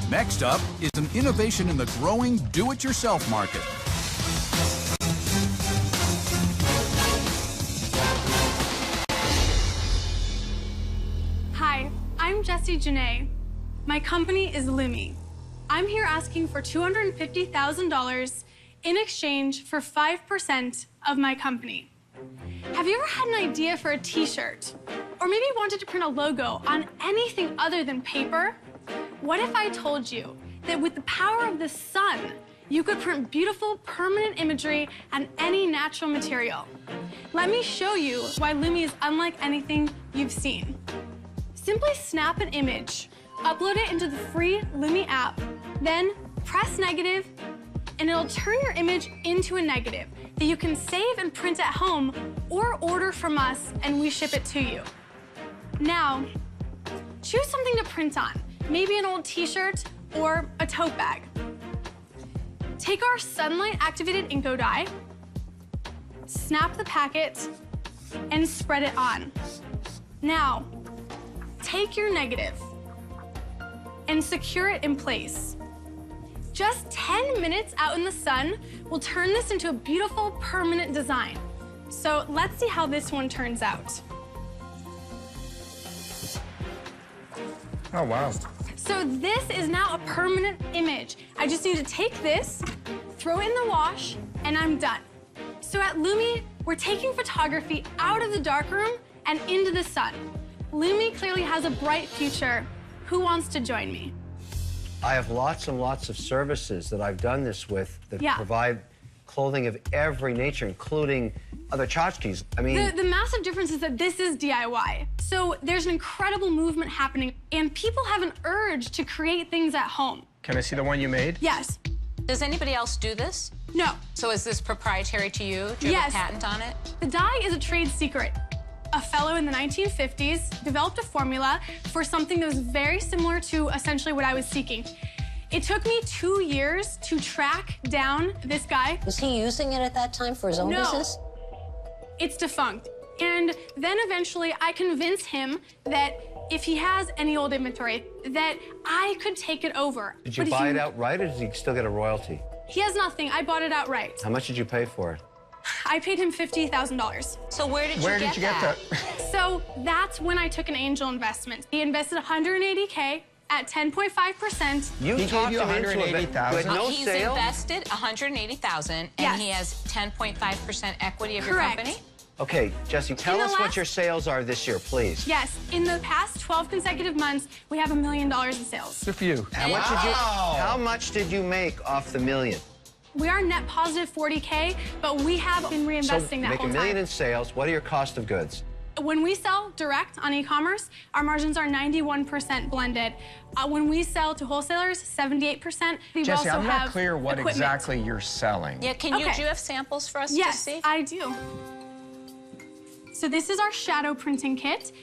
Next up is an innovation in the growing do-it-yourself market. Hi, I'm Jessie Janae. My company is Lumi. I'm here asking for $250,000 in exchange for 5% of my company. Have you ever had an idea for a t-shirt? Or maybe wanted to print a logo on anything other than paper? What if I told you that with the power of the sun, you could print beautiful, permanent imagery on any natural material? Let me show you why Lumi is unlike anything you've seen. Simply snap an image, upload it into the free Lumi app, then press negative, and it'll turn your image into a negative that you can save and print at home or order from us and we ship it to you. Now, choose something to print on, maybe an old t-shirt or a tote bag. Take our sunlight-activated Inco die, snap the packet, and spread it on. Now, take your negative and secure it in place. Just 10 minutes out in the sun will turn this into a beautiful, permanent design. So let's see how this one turns out. Oh, wow. So this is now a permanent image. I just need to take this, throw it in the wash, and I'm done. So at Lumi, we're taking photography out of the darkroom and into the sun. Lumi clearly has a bright future. Who wants to join me? I have lots and lots of services that I've done this with that provide clothing of every nature, including other tchotchkes. I mean... The massive difference is that this is DIY. So there's an incredible movement happening, and people have an urge to create things at home. Can I see the one you made? Yes. Does anybody else do this? No. So is this proprietary to you? Do you have a patent on it? The dye is a trade secret. A fellow in the 1950s developed a formula for something that was very similar to essentially what I was seeking. It took me 2 years to track down this guy. Was he using it at that time for his own business? It's defunct. And then eventually I convinced him that if he has any old inventory, that I could take it over. Did you buy it outright, or does he still get a royalty? He has nothing. I bought it outright. How much did you pay for it? I paid him $50,000. So where did you get that? So that's when I took an angel investment. He invested $180K at 10.5%. You He gave you $180,000? With no He's sale? invested $180,000, and he has 10.5% equity of your company? Okay, Jessie, tell us what your sales are this year, please. Yes, in the past 12 consecutive months, we have $1 million in sales. Good for you. How much did you make off the $1 million? We are net positive 40K, but we have been reinvesting that whole time. So make $1 million in sales. What are your cost of goods? When we sell direct on e-commerce, our margins are 91% blended. When we sell to wholesalers, 78%. Jesse, I'm not clear what exactly you're selling. Yeah, do you have samples for us to see? Yes, I do. So this is our shadow printing kit.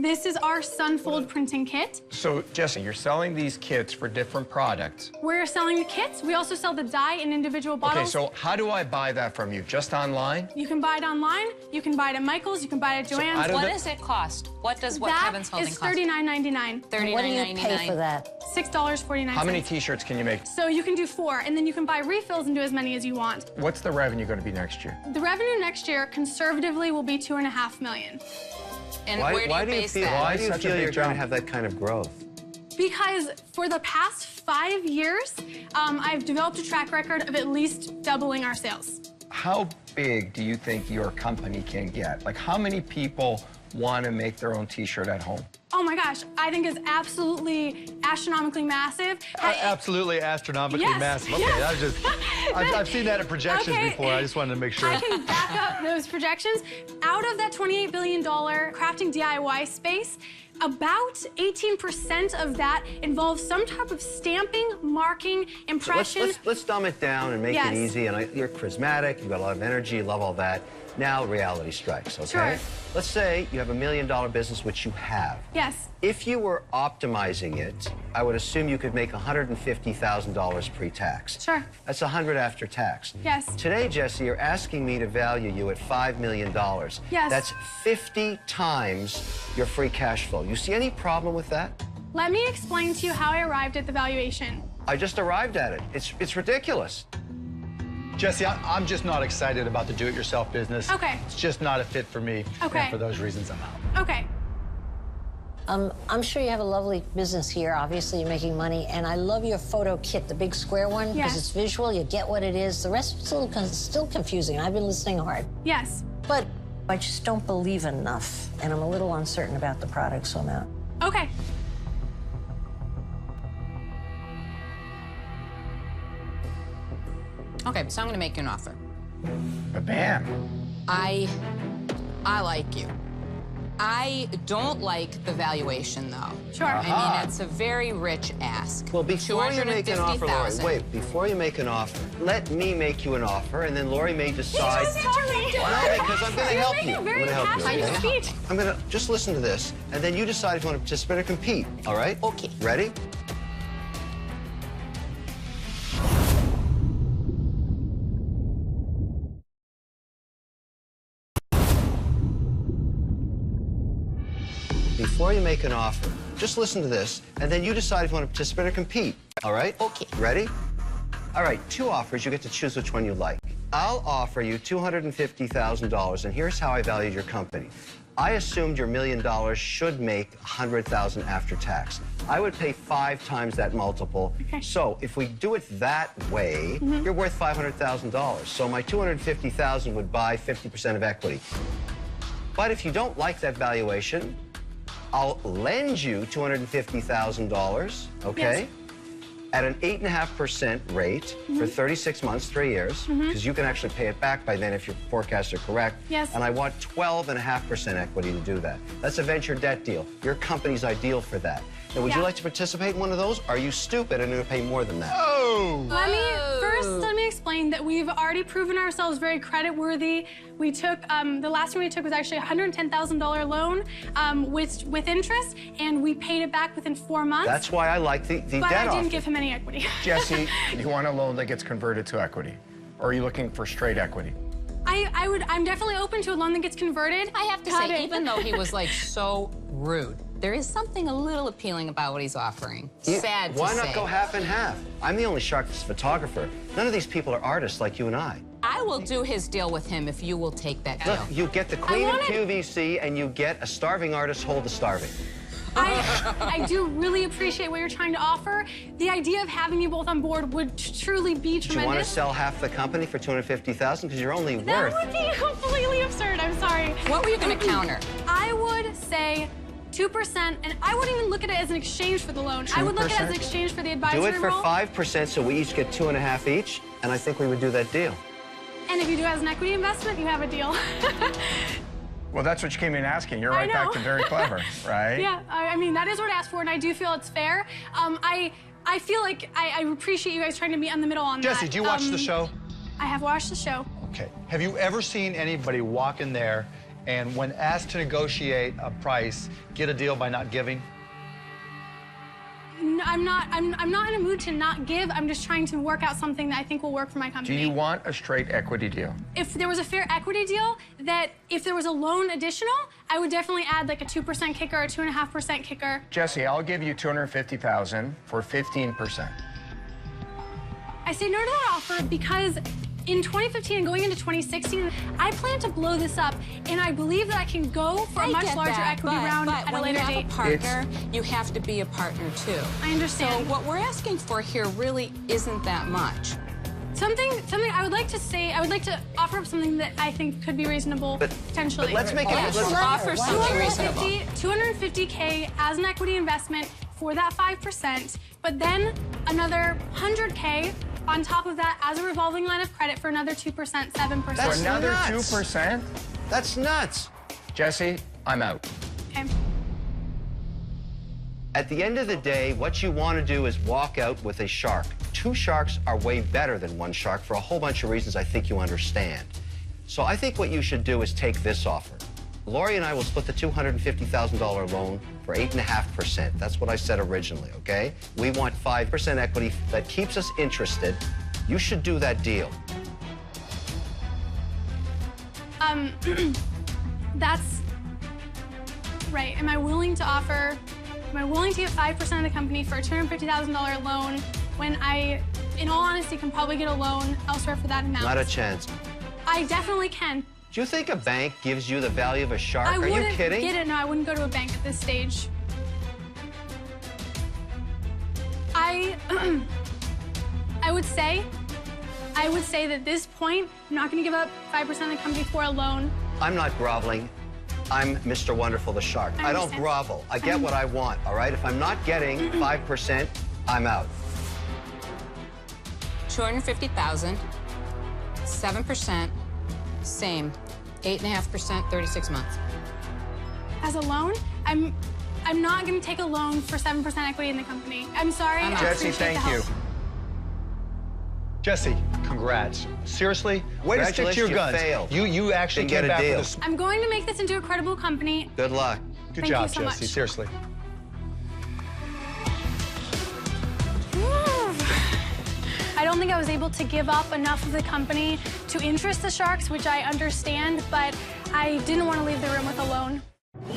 This is our Sunfold printing kit. So, Jesse, you're selling these kits for different products. We're selling the kits. We also sell the dye in individual bottles. Okay, so how do I buy that from you? Just online? You can buy it online. You can buy it at Michael's. You can buy it at Joann's. What does it cost? What does Kevin's holding cost? That is $39.99. $39.99. What do you pay for that? $6.49. How many T-shirts can you make? So you can do 4, and then you can buy refills and do as many as you want. What's the revenue going to be next year? The revenue next year, conservatively, will be $2.5 million. And where do you base that? Why do you feel you're going to have that kind of growth? Because for the past 5 years, I've developed a track record of at least doubling our sales. How big do you think your company can get? Like, how many people want to make their own T-shirt at home? Oh my gosh, I think it's absolutely astronomically massive. Absolutely astronomically massive. Okay, yes. that was just, I've seen that in projections before. I just wanted to make sure. I can back up those projections. Out of that $28 billion crafting DIY space, about 18% of that involves some type of stamping, marking, impression. So let's dumb it down and make it easy. And you're charismatic, you've got a lot of energy, you love all that. Now reality strikes, okay? Sure. Let's say you have $1 million business, which you have. Yes. If you were optimizing it, I would assume you could make $150,000 pre-tax. Sure. That's $100 after tax. Yes. Today, Jesse, you're asking me to value you at $5 million. Yes. That's 50 times your free cash flow. You see any problem with that? Let me explain to you how I arrived at the valuation. I just arrived at it. It's ridiculous. Jesse, I'm just not excited about the do-it-yourself business. Okay. It's just not a fit for me. Okay. And for those reasons, I'm out. Okay. I'm sure you have a lovely business here. Obviously, you're making money. And I love your photo kit, the big square one, because it's visual. You get what it is. The rest is still confusing. I've been listening hard. Yes. But I just don't believe enough. And I'm a little uncertain about the product, so I'm out. Okay. Okay, so I'm gonna make you an offer. Bam. I like you. I don't like the valuation, though. Sure. I mean, it's a very rich ask. Well, before you make an offer, Lori, wait, before you make an offer, let me make you an offer, and then Lori may decide. Sorry. No, because I'm going to help you. You're making a very passionate speech. I'm going to just listen to this, and then you decide if you want to participate or compete, all right? Okay. Ready? Before you make an offer, just listen to this, and then you decide if you want to participate or compete, all right? Okay. Ready? All right, 2 offers. You get to choose which one you like. I'll offer you $250,000, and here's how I valued your company. I assumed your $1 million should make $100,000 after tax. I would pay 5 times that multiple. Okay. So if we do it that way, you're worth $500,000. So my $250,000 would buy 50% of equity. But if you don't like that valuation, I'll lend you $250,000, okay? Yes. At an 8.5% rate for 36 months, 3 years, because you can actually pay it back by then if your forecasts are correct. Yes. And I want 12.5% equity to do that. That's a venture debt deal. Your company's ideal for that. Now, would you like to participate in one of those? Are you stupid and going to pay more than that? Oh! Let me explain that we've already proven ourselves very credit-worthy. We took, the last one we took was actually a $110,000 loan with interest, and we paid it back within 4 months. That's why I like the debt But I offer. didn't give him any equity. Jesse, you want a loan that gets converted to equity? Or are you looking for straight equity? I'm definitely open to a loan that gets converted. I have to say, even though he was like so rude, there is something a little appealing about what he's offering. Sad to say. Why not go half and half? I'm the only shark that's a photographer. None of these people are artists like you and I. I will do his deal with him if you will take that deal. Look, you get the queen of QVC and you get a starving artist hold the starving. I do really appreciate what you're trying to offer. The idea of having you both on board would truly be tremendous. Do you want to sell half the company for $250,000? Because you're only worth... That would be completely absurd. I'm sorry. What were you going to counter? I would say 2%, and I wouldn't even look at it as an exchange for the loan. 2%? I would look at it as an exchange for the advisory role. Do it for role. 5%, so we each get 2.5 each, and I think we would do that deal. And if you do it as an equity investment, you have a deal. Well, that's what you came in asking. You're right back to very clever, right? Yeah, I mean, that is what I asked for, and I do feel it's fair. I feel like I appreciate you guys trying to meet in the middle on that. Jesse, do you watch the show? I have watched the show. Okay. Have you ever seen anybody walk in there and when asked to negotiate a price, get a deal by not giving? No, I'm not in a mood to not give. I'm just trying to work out something that I think will work for my company. Do you want a straight equity deal? If there was a fair equity deal, that if there was a loan additional, I would definitely add like a 2% kicker or a 2.5% kicker. Jesse, I'll give you $250,000 for 15%. I say no to that offer because in 2015 and going into 2016, I plan to blow this up, and I believe that I can go for a much larger equity round at a later date. But when you have a partner, you have to be a partner too. I understand. So what we're asking for here really isn't that much. Something I would like to say, I would like to offer up something that I think could be reasonable, potentially. But let's make it... Let's offer something reasonable. $250K as an equity investment for that 5%, but then another $100K on top of that as a revolving line of credit for another 2%, 7%. That's for another nuts. 2%? That's nuts. Jesse, I'm out. Okay. At the end of the day, what you want to do is walk out with a shark. 2 sharks are way better than 1 shark for a whole bunch of reasons I think you understand. So I think what you should do is take this offer. Lori and I will split the $250,000 loan for 8.5%. That's what I said originally, okay? We want 5% equity that keeps us interested. You should do that deal. That's right. Am I willing to offer Am I willing to get 5% of the company for a $250,000 loan when I, in all honesty, can probably get a loan elsewhere for that amount? Not a chance. I definitely can. Do you think a bank gives you the value of a shark? I Are you wouldn't kidding? get it. No, I wouldn't go to a bank at this stage. I would say that at this point, I'm not going to give up 5% of the company for a loan. I'm not groveling. I'm Mr. Wonderful the Shark. I don't understand. grovel. I get what I want, all right? If I'm not getting 5%, I'm out. $250,000, 7%, same, 8.5%, 36 months. As a loan, I'm not going to take a loan for 7% equity in the company. I'm sorry. I Jesse, appreciate the thank you. help. Jesse, congrats. Seriously, way to stick to your guns. Failed. You actually Didn't get came a back deal. with a... I'm going to make this into a credible company. Good luck. Good Thank job, you so Jesse, much. seriously. I don't think I was able to give up enough of the company to interest the Sharks, which I understand, but I didn't want to leave the room with a loan.